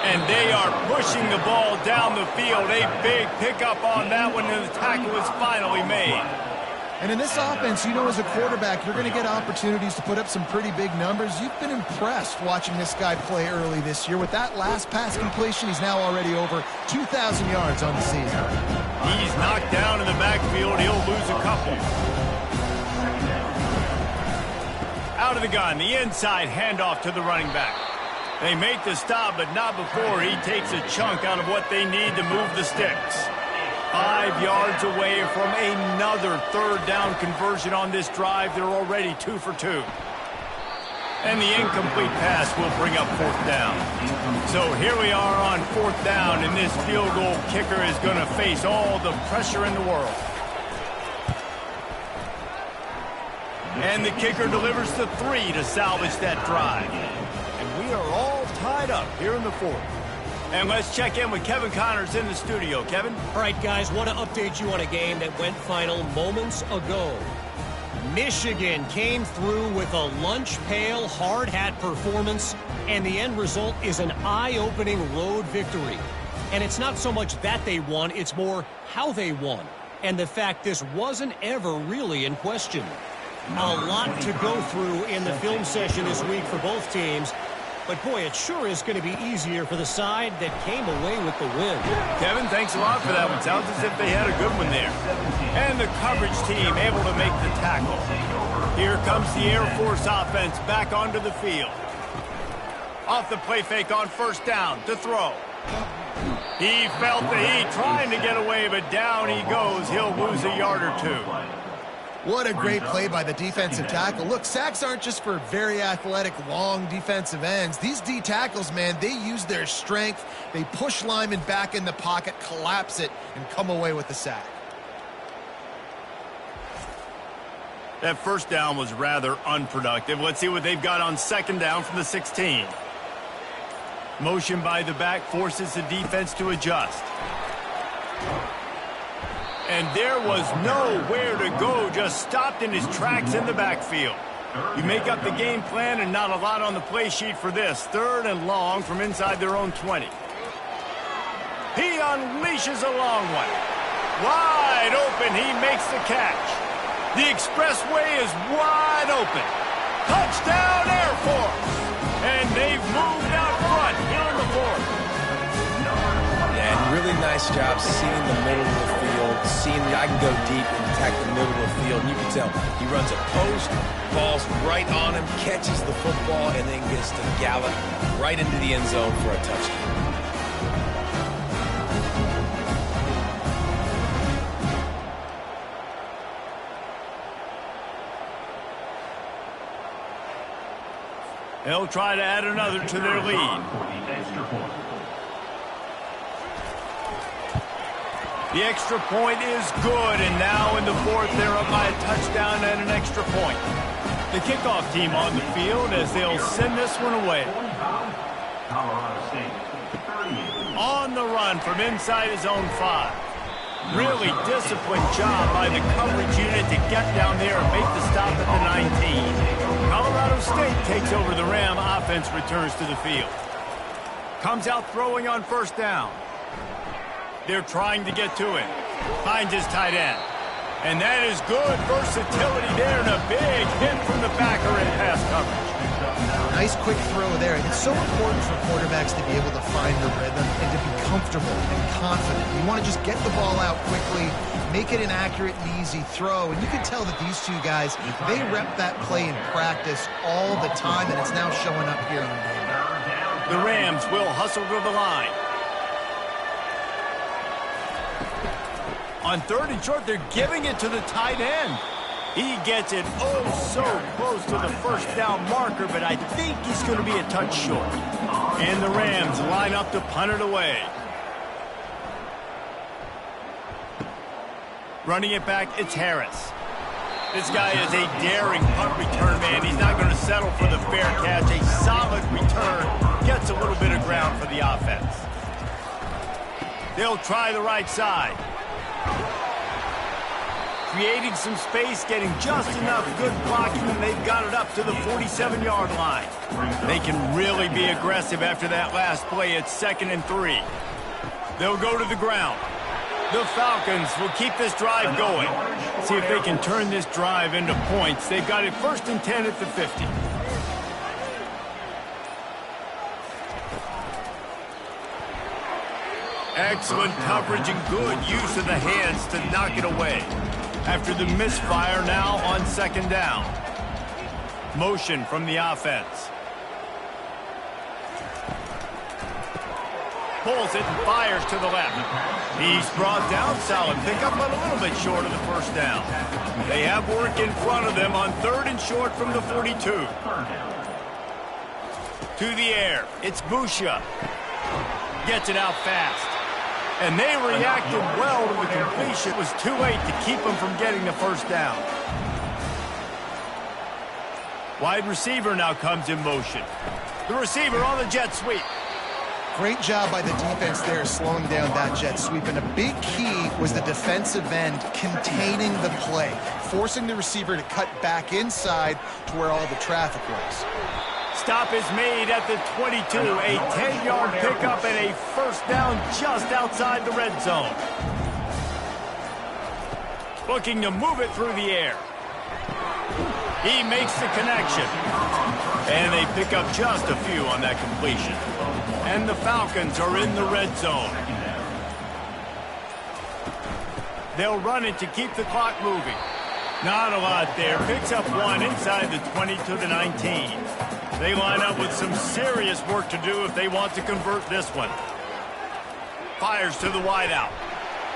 And they are pushing the ball down the field. A big pickup on that one, and the tackle is finally made. And in this offense, you know, as a quarterback, you're going to get opportunities to put up some pretty big numbers. You've been impressed watching this guy play early this year. With that last pass completion, he's now already over 2,000 yards on the season. He's knocked down in the backfield. He'll lose a couple. Out of the gun, the inside handoff to the running back. They make the stop, but not before he takes a chunk out of what they need to move the sticks. 5 yards away from another 3rd down conversion on this drive. They're already 2 for 2. And the incomplete pass will bring up 4th down. So here we are on 4th down, and this field goal kicker is going to face all the pressure in the world. And the kicker delivers the 3 to salvage that drive. And we are all tied up here in the 4th. And let's check in with Kevin Connors in the studio. Kevin? All right, guys, want to update you on a game that went final moments ago. Michigan came through with a lunch pail, hard hat performance, and the end result is an eye-opening road victory. And it's not so much that they won, it's more how they won. And the fact this wasn't ever really in question. A lot to go through in the film session this week for both teams. But, boy, it sure is going to be easier for the side that came away with the win. Kevin, thanks a lot for that one. Sounds as if they had a good one there. And the coverage team able to make the tackle. Here comes the Air Force offense back onto the field. Off the play fake on 1st down to throw. He felt the heat trying to get away, but down he goes. He'll lose a yard or 2. What a great play by the defensive tackle. Look, sacks aren't just for very athletic, long defensive ends. These D tackles, man, they use their strength. They push linemen back in the pocket, collapse it, and come away with the sack. That 1st down was rather unproductive. Let's see what they've got on 2nd down from the 16. Motion by the back forces the defense to adjust. And there was nowhere to go, just stopped in his tracks in the backfield. You make up the game plan and not a lot on the play sheet for this. 3rd and long from inside their own 20. He unleashes a long one. Wide open, he makes the catch. The expressway is wide open. Touchdown Air Force! And they've moved out front here in the 4th. And really nice job seeing the middle of the field, seeing that I can go deep and attack the middle of the field. And you can tell he runs a post, falls right on him, catches the football, and then gets to gallop right into the end zone for a touchdown. They'll try to add another to their lead. The extra point is good, and now in the 4th, they're up by a touchdown and an extra point. The kickoff team on the field as they'll send this one away. On the run from inside his own 5. Really disciplined job by the coverage unit to get down there and make the stop at the 19. Colorado State takes over the Ram. Offense returns to the field. Comes out throwing on 1st down. They're trying to get to him. Finds his tight end. And that is good versatility there, and a big hit from the backer in pass coverage. Nice quick throw there. It's so important for quarterbacks to be able to find the rhythm and to be comfortable and confident. You want to just get the ball out quickly, make it an accurate and easy throw. And you can tell that these two guys, they rep that play in practice all the time, and it's now showing up here on game day. The Rams will hustle to the line. On 3rd and short, they're giving it to the tight end. He gets it so close to the first down marker, but I think he's going to be a touch short. And the Rams line up to punt it away. Running it back, it's Harris. This guy is a daring punt return man. He's not going to settle for the fair catch. A solid return. Gets a little bit of ground for the offense. They'll try the right side. Creating some space, getting just enough good blocking, and they've got it up to the 47-yard line. They can really be aggressive after that last play. It's 2nd and 3. They'll go to the ground. The Falcons will keep this drive going. See if they can turn this drive into points. They've got it 1st and 10 at the 50. Excellent coverage and good use of the hands to knock it away. After the misfire, now on 2nd down. Motion from the offense. Pulls it and fires to the left. He's brought down, solid pickup, but a little bit short of the first down. They have work in front of them on 3rd and short from the 42. To the air, it's Boucher. Gets it out fast. And they reacted well to the completion. It was too late to keep them from getting the first down. Wide receiver now comes in motion. The receiver on the jet sweep. Great job by the defense there slowing down that jet sweep. And a big key was the defensive end containing the play, forcing the receiver to cut back inside to where all the traffic was. Stop is made at the 22. A 10-yard pickup and a first down just outside the red zone. Looking to move it through the air. He makes the connection. And they pick up just a few on that completion. And the Falcons are in the red zone. They'll run it to keep the clock moving. Not a lot there. Picks up one inside the 20 to the 19. They line up with some serious work to do if they want to convert this one. Fires to the wideout.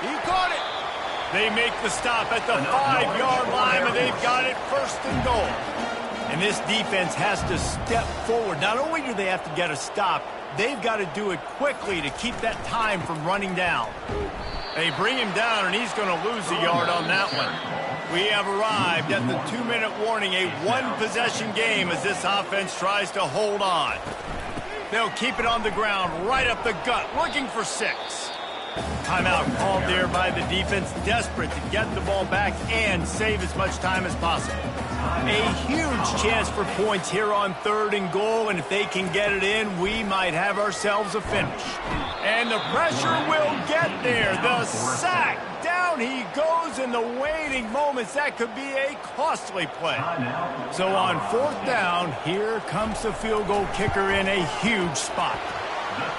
He caught it. They make the stop at the 5-yard line, and they've got it 1st and goal. And this defense has to step forward. Not only do they have to get a stop, they've got to do it quickly to keep that time from running down. They bring him down, and he's going to lose a yard on that one. We have arrived at the 2-minute warning, a one-possession game as this offense tries to hold on. They'll keep it on the ground, right up the gut, looking for 6. Timeout called there by the defense, desperate to get the ball back and save as much time as possible. A huge chance for points here on 3rd and goal, and if they can get it in, we might have ourselves a finish. And the pressure will get there. The sack. Down he goes in the waiting moments. That could be a costly play. So on 4th down, here comes the field goal kicker in a huge spot.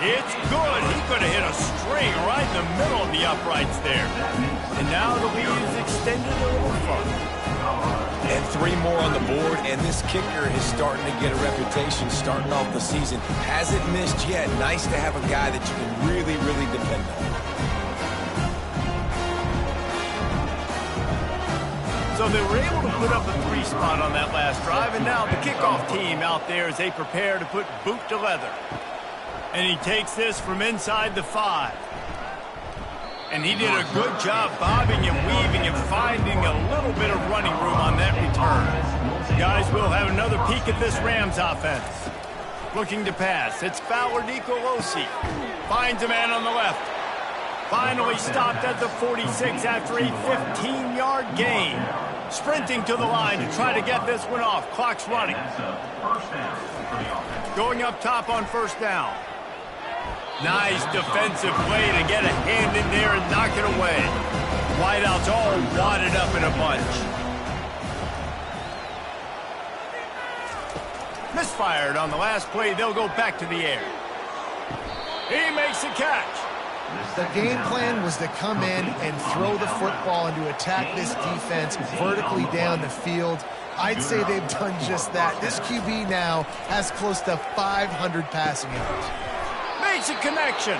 It's good. He could have hit a string right in the middle of the uprights there. And now the lead is extended a little further. And 3 more on the board, and this kicker is starting to get a reputation starting off the season. Hasn't missed yet. Nice to have a guy that you can really, really depend on. So they were able to put up a 3 spot on that last drive, and now the kickoff team out there as they prepare to put boot to leather. And he takes this from inside the 5. And he did a good job bobbing and weaving and finding a little bit of running room on that return. Guys, we'll have another peek at this Rams offense. Looking to pass. It's Fowler Nicolosi. Finds a man on the left. Finally stopped at the 46 after a 15-yard gain. Sprinting to the line to try to get this one off. Clock's running. Going up top on 1st down. Nice defensive play to get a hand in there and knock it away. wideouts all wadded up in a bunch. Misfired on the last play. They'll go back to the air. He makes the catch. The game plan was to come in and throw the football and to attack this defense vertically down the field. I'd say they've done just that. This QB now has close to 500 passing yards. Makes a connection.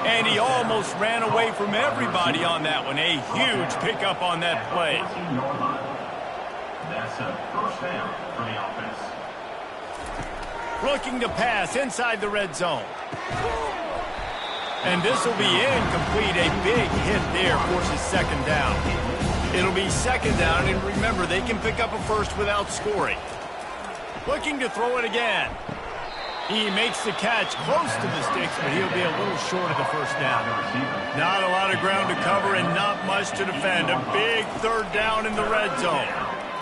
And he almost ran away from everybody on that one. A huge pickup on that play. That's a first down for the offense. Looking to pass inside the red zone. And this will be incomplete. A big hit there forces second down. It'll be second down, and remember, they can pick up a first without scoring. Looking to throw it again. He makes the catch close to the sticks, but he'll be a little short of the first down. Not a lot of ground to cover and not much to defend. A big third down in the red zone.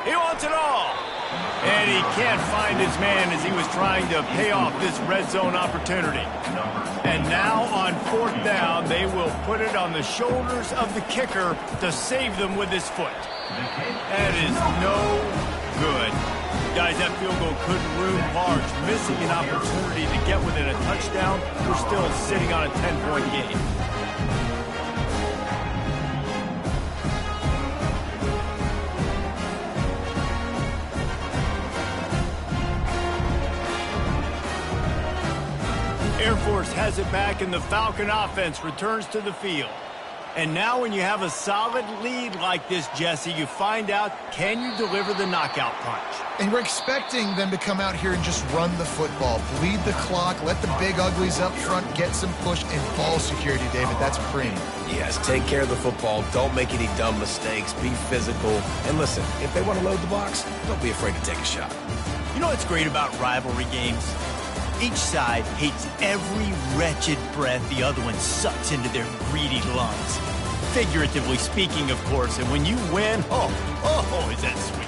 He wants it all. And he can't find his man as he was trying to pay off this red zone opportunity. And now on fourth down, they will put it on the shoulders of the kicker to save them with his foot. That is no good. Guys, that field goal couldn't loom large. Missing an opportunity to get within a touchdown. We're still sitting on a 10-point game. Air Force has it back, and the Falcon offense returns to the field. And now when you have a solid lead like this, Jesse, you find out, can you deliver the knockout punch? And we're expecting them to come out here and just run the football, bleed the clock, let the big uglies up front get some push and ball security, David. That's cream. Yes, take care of the football. Don't make any dumb mistakes. Be physical. And listen, if they want to load the box, don't be afraid to take a shot. You know what's great about rivalry games? Each side hates every wretched breath the other one sucks into their greedy lungs. Figuratively speaking, of course, and when you win, is that sweet.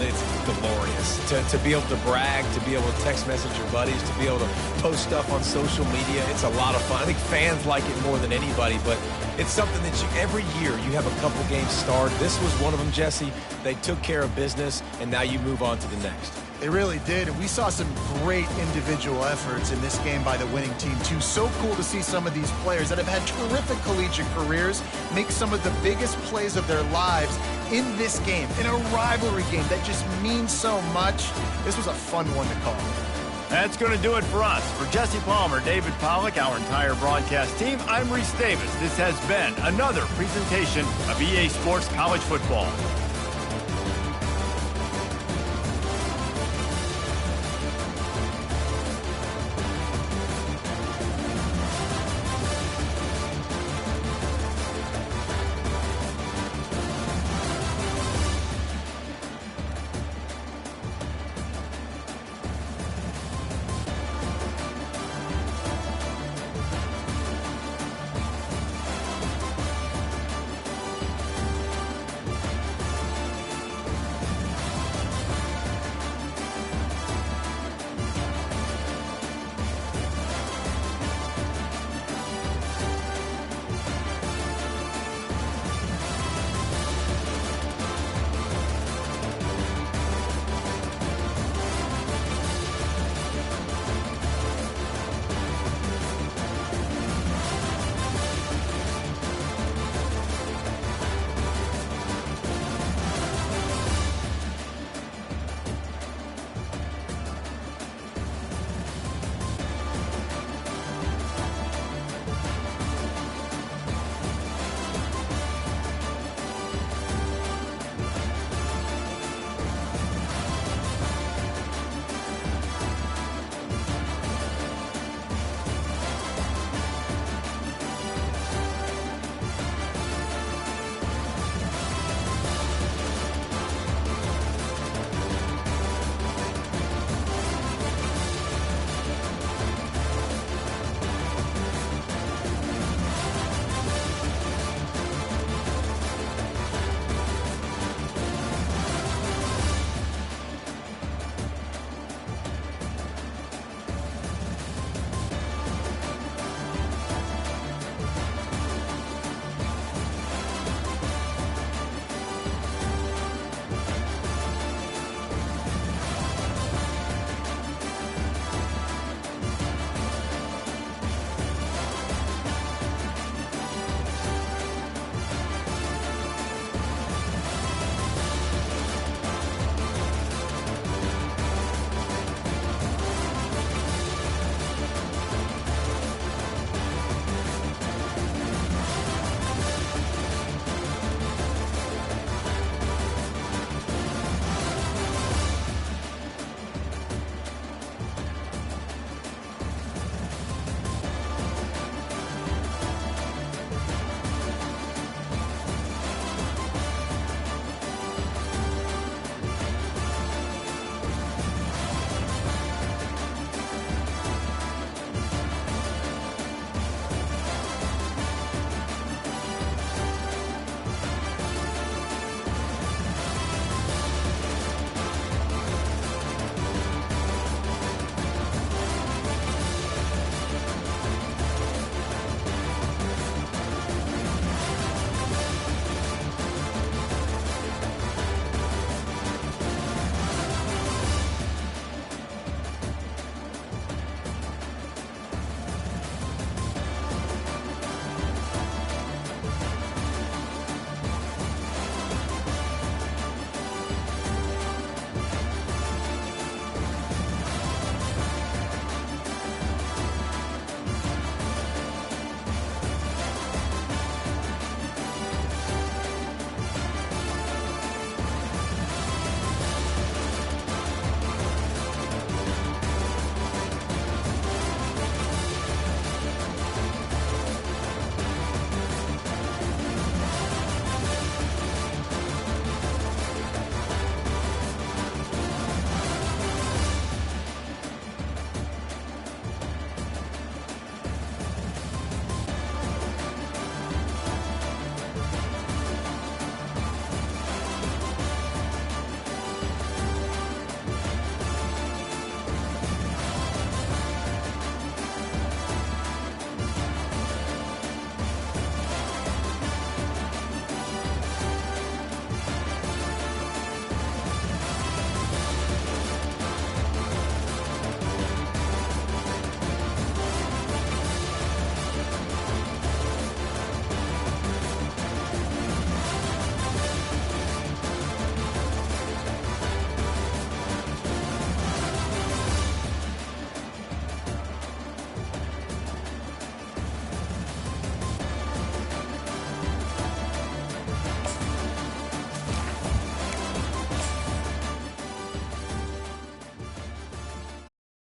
It's glorious. To be able to brag, to be able to text message your buddies, to be able to post stuff on social media, it's a lot of fun. I think fans like it more than anybody, but it's something that every year you have a couple games start. This was one of them, Jesse. They took care of business, and now you move on to the next. They really did, and we saw some great individual efforts in this game by the winning team, too. So cool to see some of these players that have had terrific collegiate careers make some of the biggest plays of their lives in this game, in a rivalry game that just means so much. This was a fun one to call. That's going to do it for us. For Jesse Palmer, David Pollack, our entire broadcast team, I'm Reese Davis. This has been another presentation of EA Sports College Football.